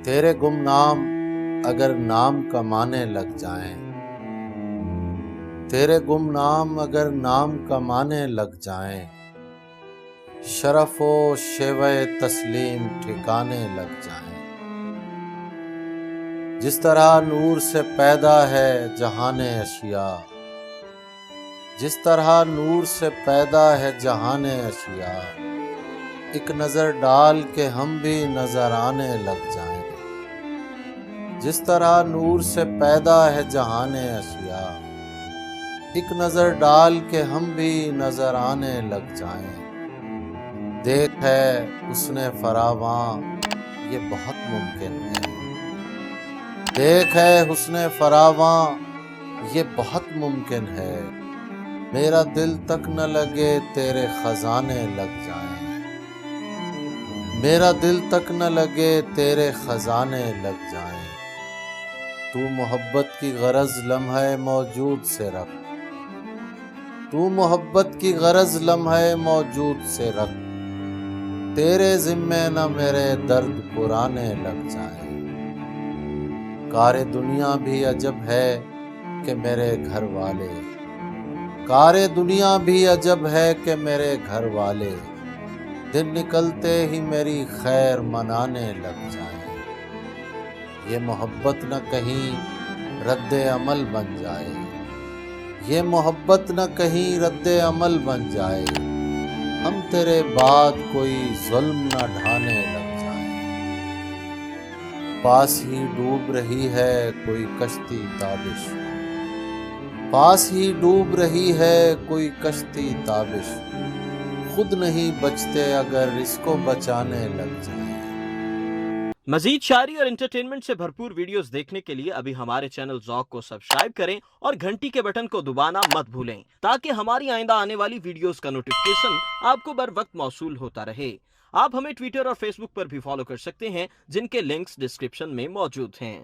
تیرے گمنام اگر نام کمانے لگ جائیں، تیرے گمنام اگر نام کمانے لگ جائیں، شرف و شیوہ تسلیم ٹھکانے لگ جائیں۔ جس طرح نور سے پیدا ہے جہان اشیاء، جس طرح نور سے پیدا ہے جہان اشیاء، ایک نظر ڈال کے ہم بھی نظر آنے لگ جائیں۔ جس طرح نور سے پیدا ہے جہان اشیاء، ایک نظر ڈال کے ہم بھی نظر آنے لگ جائیں۔ دیکھ ہے حسن فراواں یہ بہت ممکن ہے، دیکھ ہے حسن فراواں یہ بہت ممکن ہے، میرا دل تک نہ لگے تیرے خزانے لگ جائیں، میرا دل تک نہ لگے تیرے خزانے لگ جائیں۔ تو محبت کی غرض لمحہ موجود سے رکھ، تو محبت کی غرض لمحہ موجود سے رکھ، تیرے ذمے نہ میرے درد پرانے لگ جائیں۔ کار دنیا بھی عجب ہے کہ میرے گھر والے، کار دنیا بھی عجب ہے کہ میرے گھر والے، دن نکلتے ہی میری خیر منانے لگ جائیں۔ یہ محبت نہ کہیں رد عمل بن جائے، یہ محبت نہ کہیں رد عمل بن جائے، ہم تیرے بعد کوئی ظلم نہ ڈھانے لگ جائیں۔ پاس ہی ڈوب رہی ہے کوئی کشتی تابش، پاس ہی ڈوب رہی ہے کوئی کشتی تابش، خود نہیں بچتے اگر اس کو بچانے لگ جائیں۔ مزید شاعری اور انٹرٹینمنٹ سے بھرپور ویڈیوز دیکھنے کے لیے ابھی ہمارے چینل ذوق کو سبسکرائب کریں اور گھنٹی کے بٹن کو دبانا مت بھولیں تاکہ ہماری آئندہ آنے والی ویڈیوز کا نوٹیفیکیشن آپ کو بر وقت موصول ہوتا رہے۔ آپ ہمیں ٹویٹر اور فیس بک پر بھی فالو کر سکتے ہیں جن کے لنکس ڈسکرپشن میں موجود ہیں۔